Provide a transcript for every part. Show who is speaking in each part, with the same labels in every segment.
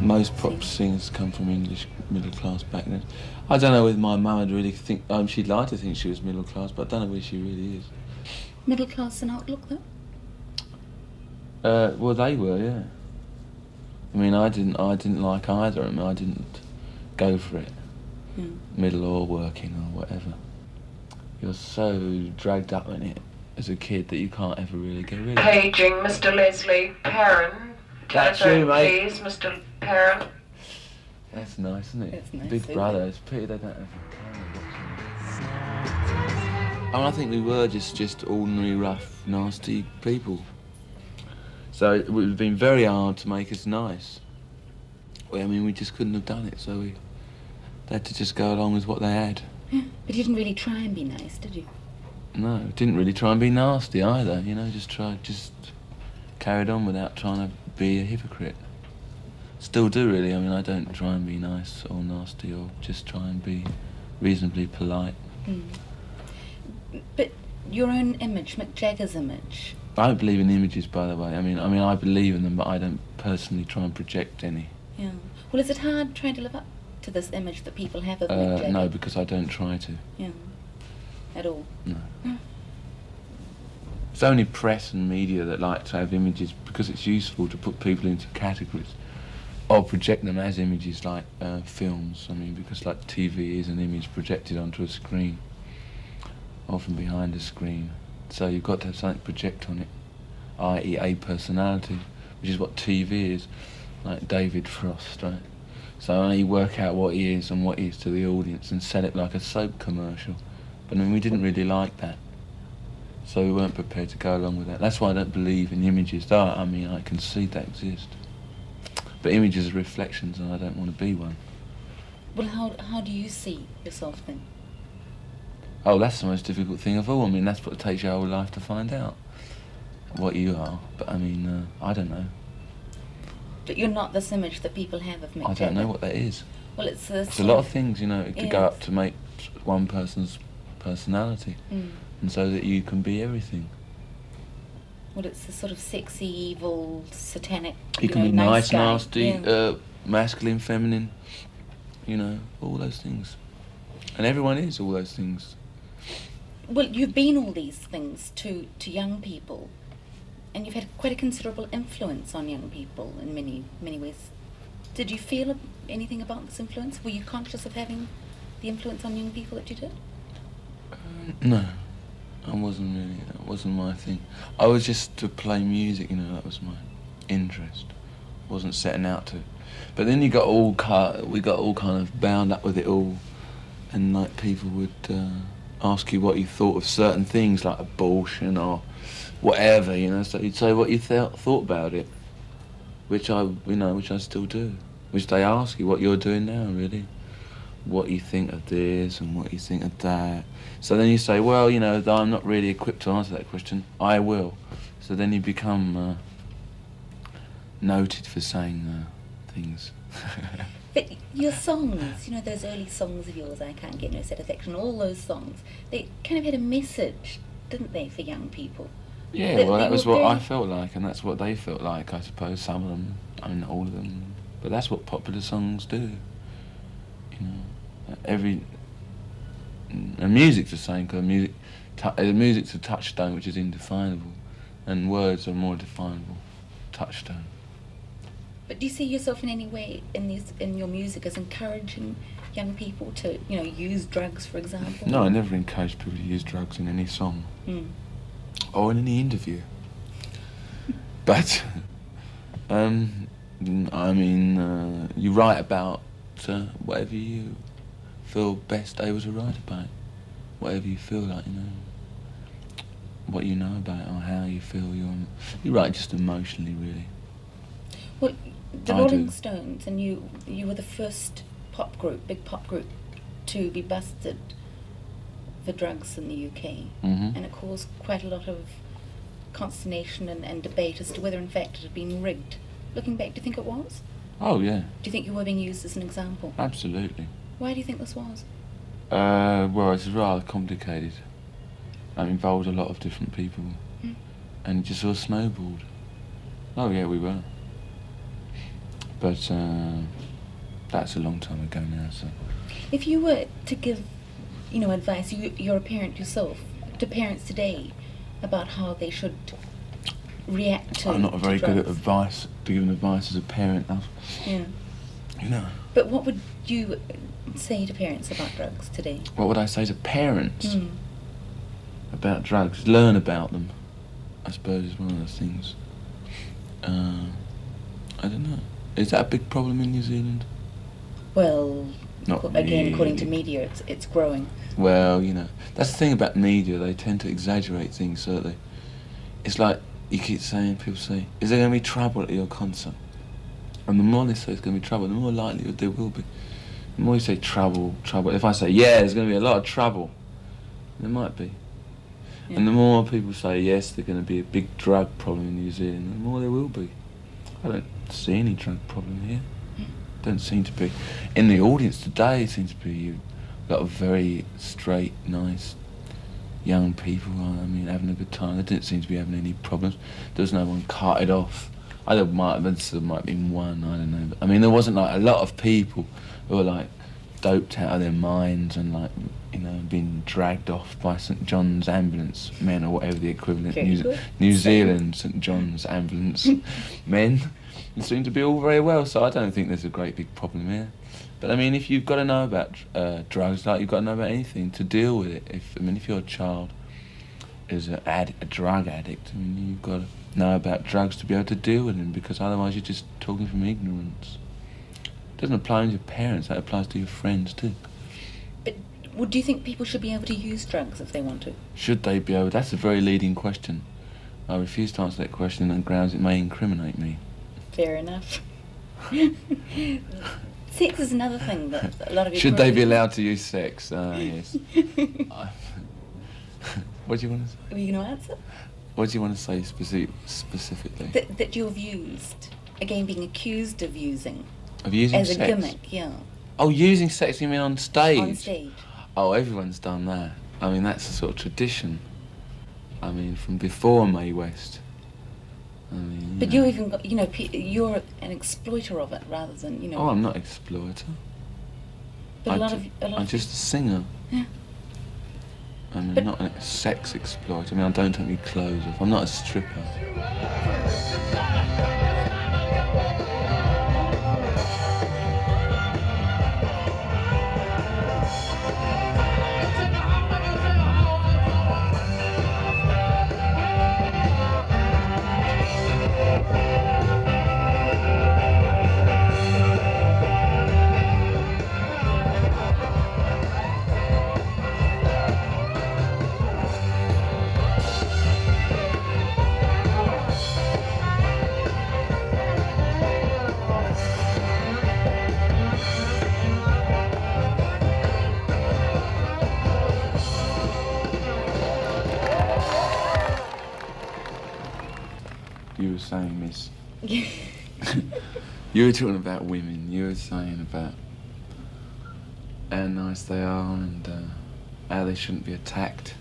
Speaker 1: Most pop singers come from English middle class backgrounds. I don't know whether my mum would really think, she'd like to think she was middle class, but I don't know whether she really is.
Speaker 2: Middle class in outlook, though?
Speaker 1: Well, they were, yeah. I mean, I didn't like either of them. I didn't go for it, middle or working or whatever. You're so dragged up in it as a kid that you can't ever really get rid of it.
Speaker 3: Paging Mr. Leslie Perrin.
Speaker 1: That's you, mate.
Speaker 3: Please, Mr. Perrin.
Speaker 1: That's nice, isn't it?
Speaker 2: That's nice,
Speaker 1: Big
Speaker 2: isn't
Speaker 1: Brother.
Speaker 2: it?
Speaker 1: It's a pity they don't have a camera. I mean, I think we were just ordinary, rough, nasty people. So it would have been very hard to make us nice. Well, I mean, we just couldn't have done it, so they had to just go along with what they had.
Speaker 2: Yeah, but you didn't really try and be nice, did you?
Speaker 1: No, didn't really try and be nasty either, you know, just carried on without trying to be a hypocrite. Still do, really. I mean, I don't try and be nice or nasty or just try and be reasonably polite.
Speaker 2: But your own image, Mick Jagger's image...
Speaker 1: I don't believe in images, by the way. I mean, I believe in them, but I don't personally try and project any.
Speaker 2: Yeah. Well, is it hard trying to live up to this image that people have of Mick Jagger?
Speaker 1: No, because I don't try to.
Speaker 2: Yeah. At all?
Speaker 1: No. It's only press and media that like to have images because it's useful to put people into categories or project them as images like films. I mean, because like TV is an image projected onto a screen, often behind a screen. So you've got to have something to project on it, i.e. a personality, which is what TV is, like David Frost, right? So only work out what he is and what he is to the audience and sell it like a soap commercial. But I mean, we didn't really like that. So we weren't prepared to go along with that. That's why I don't believe in images. Though, I mean, I can see they exist. But images are reflections and I don't want to be one.
Speaker 2: Well, how do you see yourself then?
Speaker 1: Oh, that's the most difficult thing of all. I mean, that's what it takes your whole life to find out what you are. But I mean, I don't know.
Speaker 2: But you're not this image that people have of Mick Jagger.
Speaker 1: I don't know what that is.
Speaker 2: Well, it's
Speaker 1: a lot of things, you know, it could
Speaker 2: Yes.
Speaker 1: go up to make one person's personality. And so that you can be everything.
Speaker 2: Well, it's the sort of sexy, evil, satanic,
Speaker 1: You can be
Speaker 2: nice
Speaker 1: nice,
Speaker 2: guy.
Speaker 1: nasty,
Speaker 2: Yeah.
Speaker 1: masculine, feminine, you know, all those things. And everyone is all those things.
Speaker 2: Well, you've been all these things to young people, and you've had quite a considerable influence on young people in many ways. Did you feel anything about this influence? Were you conscious of having the influence on young people that you did?
Speaker 1: No, I wasn't really. That wasn't my thing. I was just to play music, you know. That was my interest. I wasn't setting out to. But then we got all kind of bound up with it all, and like people would ask you what you thought of certain things, like abortion or whatever, you know. So you'd say what you thought about it, which I still do. Which they ask you what you're doing now, really. What you think of this and what you think of that. So then you say, well, you know, I'm not really equipped to answer that question. I will. So then you become noted for saying things.
Speaker 2: But your songs, you know, those early songs of yours, I Can't Get No Satisfaction, all those songs, they kind of had a message, didn't they, for young people?
Speaker 1: Yeah, well, that was what I felt like, and that's what they felt like, I suppose. Some of them, I mean, all of them. But that's what popular songs do. You know, and music's the same, because music's a touchstone which is indefinable, and words are more definable. Touchstone.
Speaker 2: But do you see yourself in any way in your music as encouraging young people to, you know, use drugs, for example?
Speaker 1: No, I never encourage people to use drugs in any song or in any interview. But I mean, you write about whatever you feel best able to write about. Whatever you feel like, you know, what you know about it or how you feel. You write just emotionally, really.
Speaker 2: Well, the Rolling Stones, and you were the first big pop group, to be busted for drugs in the UK, and it caused quite a lot of consternation and debate as to whether in fact it had been rigged. Looking back, do you think it was?
Speaker 1: Oh, yeah.
Speaker 2: Do you think you were being used as an example?
Speaker 1: Absolutely.
Speaker 2: Why do you think this was?
Speaker 1: Well, it's rather complicated. It involved a lot of different people, and it just sort of snowballed. Oh, yeah, we were. But that's a long time ago now, so...
Speaker 2: If you were to give, advice, you're a parent yourself, to parents today about how they should react to
Speaker 1: I'm not very good at
Speaker 2: drugs.
Speaker 1: giving advice as a parent.
Speaker 2: Yeah.
Speaker 1: No.
Speaker 2: But what would you say to parents about drugs today?
Speaker 1: What would I say to parents about drugs? Learn about them, I suppose, is one of those things. I don't know. Is that a big problem in New Zealand?
Speaker 2: Well,
Speaker 1: Not
Speaker 2: again,
Speaker 1: really.
Speaker 2: according to media, it's growing.
Speaker 1: Well, that's the thing about media. They tend to exaggerate things, don't they? It's like people say, is there going to be trouble at your concert? And the more they say it's going to be trouble, the more likely there will be. The more you say trouble, if I say, yeah, there's going to be a lot of trouble, there might be. Yeah. And the more people say, yes, there's going to be a big drug problem in New Zealand, the more there will be. I don't see any drug problem here. Don't seem to be. In the audience today, it seems to be a lot of very straight, nice, young people, having a good time. They didn't seem to be having any problems. There was no one carted off. There might have been one, I don't know. But, there wasn't like a lot of people who were like doped out of their minds and like, being dragged off by St John's ambulance men or whatever the equivalent New Zealand St John's ambulance men. It seemed to be all very well, so I don't think there's a great big problem here. But if you've got to know about drugs, like you've got to know about anything to deal with it. If your child is a drug addict, you've got to know about drugs to be able to deal with them, because otherwise you're just talking from ignorance. It doesn't apply to your parents, that applies to your friends too.
Speaker 2: But do you think people should be able to use drugs if they want to?
Speaker 1: Should they be able? That's a very leading question. I refuse to answer that question on grounds it may incriminate me.
Speaker 2: Fair enough. Sex is another thing that a lot of people...
Speaker 1: Should they be allowed to use sex? Yes. What do you want to say?
Speaker 2: Are you going to answer?
Speaker 1: What do you want to say specifically?
Speaker 2: That you've used, again, being accused of using.
Speaker 1: Of using
Speaker 2: sex? As a gimmick, yeah.
Speaker 1: Oh, using sex, you mean on stage?
Speaker 2: On stage.
Speaker 1: Oh, everyone's done that. That's a sort of tradition. From before Mae West.
Speaker 2: But you even got, you're an exploiter of it rather than,
Speaker 1: Oh, I'm not an exploiter.
Speaker 2: But
Speaker 1: I'm just a singer.
Speaker 2: Yeah.
Speaker 1: I'm not a sex exploiter. I don't take my clothes off. I'm not a stripper. You were saying, Miss. You were talking about women. You were saying about how nice they are and how they shouldn't be attacked.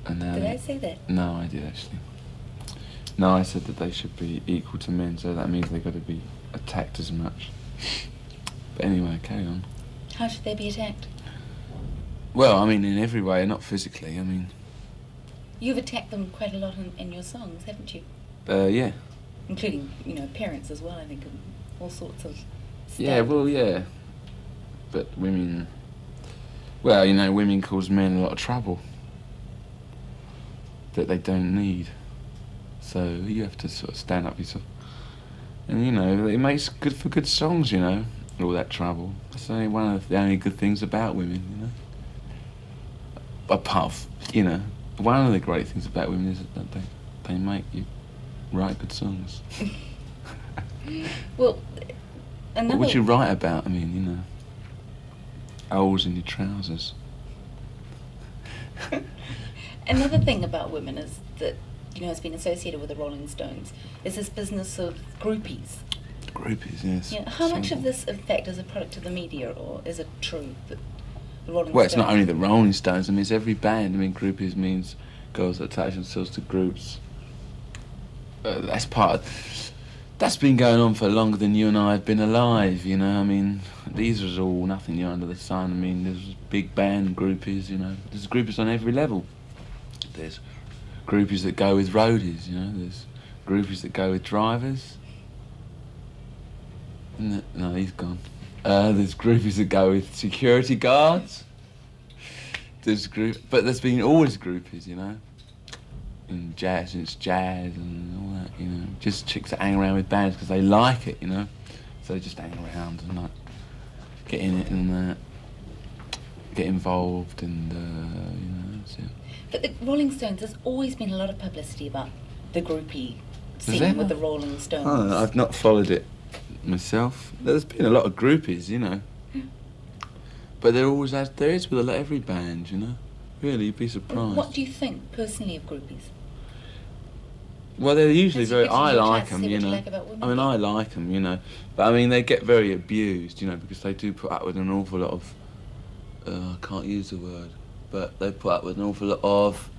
Speaker 1: And
Speaker 2: did I say that?
Speaker 1: No, I did actually. No, I said that they should be equal to men, so that means they've got to be attacked as much. But anyway, carry on.
Speaker 2: How should they be attacked?
Speaker 1: Well, in every way, not physically.
Speaker 2: You've attacked them quite a lot in your songs, haven't you?
Speaker 1: Yeah.
Speaker 2: Including, parents as well, I think, and all sorts of stuff.
Speaker 1: Yeah, well, yeah. But women... Well, women cause men a lot of trouble that they don't need. So you have to sort of stand up yourself. And, it makes good for good songs, all that trouble. That's only one of the only good things about women, Apart from, one of the great things about women is that they make you write good songs.
Speaker 2: Well,
Speaker 1: what would you write about? Holes in your trousers.
Speaker 2: Another thing about women is that, has been associated with the Rolling Stones, is this business of groupies.
Speaker 1: Groupies, yes.
Speaker 2: Yeah. How much of this, in fact, is a product of the media, or is it true that the Rolling Stones...
Speaker 1: Well, it's not only the Rolling Stones. It's every band. Groupies means girls that attach themselves to groups. That's part of... That's been going on for longer than you and I have been alive, you know. I mean, these are all nothing new under the sun. I mean, there's big band groupies, you know. There's groupies on every level. There's groupies that go with roadies, you know. There's groupies that go with drivers. No, he's gone. There's groupies that go with security guards. But there's been always groupies, you know. In jazz, it's jazz and all that, you know. Just chicks that hang around with bands because they like it, you know. So they just hang around and like get in it and get involved and you know. That's it.
Speaker 2: But the Rolling Stones, there's always been a lot of publicity about the groupie
Speaker 1: Has
Speaker 2: scene
Speaker 1: there?
Speaker 2: with the Rolling Stones.
Speaker 1: Oh, I've not followed it myself. There's been a lot of groupies, you know. But there always has. There is with every band, you know. Really, you'd be surprised.
Speaker 2: What do you think personally of groupies?
Speaker 1: Well, they're usually very. I like
Speaker 2: them,
Speaker 1: them, you know. I mean, I like them, you know. But I mean, they get very abused, you know, because they do put up with an awful lot of. I can't use the word, but they put up with an awful lot of.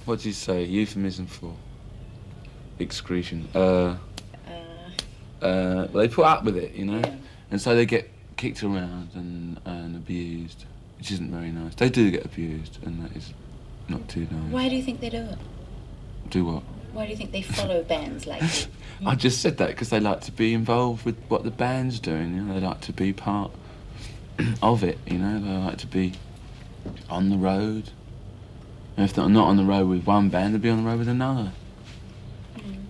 Speaker 1: What do you say? Euphemism for. Excretion. They put up with it, you know, and so they get kicked around and abused, which isn't very nice. They do get abused, and that is not too nice.
Speaker 2: Why do you think they do it?
Speaker 1: Do what?
Speaker 2: Why do you think they follow bands like you?
Speaker 1: I just said that because they like to be involved with what the band's doing, you know. They like to be part of it, you know. They like to be on the road. And if they're not on the road with one band, they'll be on the road with another.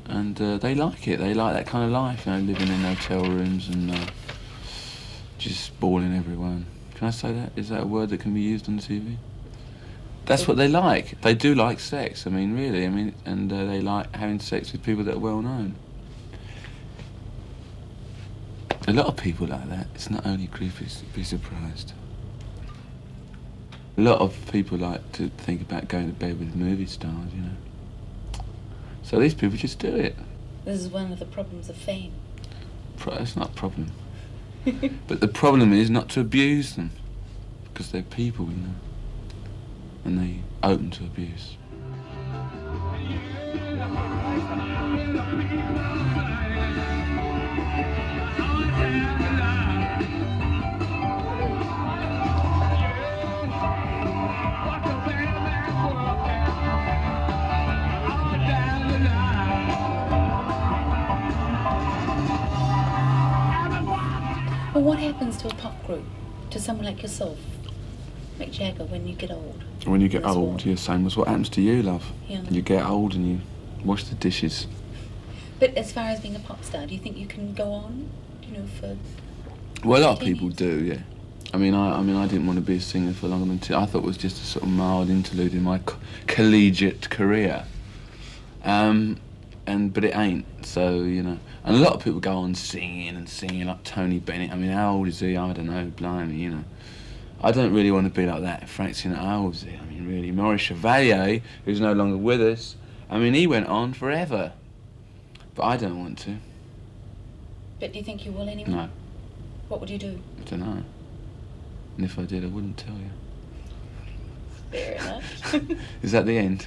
Speaker 1: And they like it. They like that kind of life, you know, living in hotel rooms and just balling everyone. Can I say that? Is that a word that can be used on TV? That's what they like. They do like sex. I mean, really. I mean, and they like having sex with people that are well known. A lot of people like that. It's not only groupies. You'd be surprised. A lot of people like to think about going to bed with movie stars, you know. So these people just do it.
Speaker 2: This is one of the problems of fame.
Speaker 1: It's not a problem. But the problem is not to abuse them, because they're people, you know, and they're open to abuse.
Speaker 2: Well, what happens to a pop group, to someone like yourself, Mick Jagger, when you get old?
Speaker 1: When you get old, you're same as what happens to you, love.
Speaker 2: Yeah.
Speaker 1: You get old and you wash the dishes.
Speaker 2: But as far as being a pop star, do you think you can go on, you know, for...
Speaker 1: Well, a lot of people do, yeah. I mean, I didn't want to be a singer for longer than I thought it was just a sort of mild interlude in my collegiate career. But it ain't, so, you know. And a lot of people go on singing, like Tony Bennett. I mean, how old is he? I don't know, blimey, you know. I don't really want to be like that. Frank Sinatra, how old is he? I mean, really. Maurice Chevalier, who's no longer with us, I mean, he went on forever. But I don't want to.
Speaker 2: But do you think you will anyway?
Speaker 1: No.
Speaker 2: What would you do?
Speaker 1: I don't know. And if I did, I wouldn't tell you.
Speaker 2: Fair enough.
Speaker 1: Is that the end?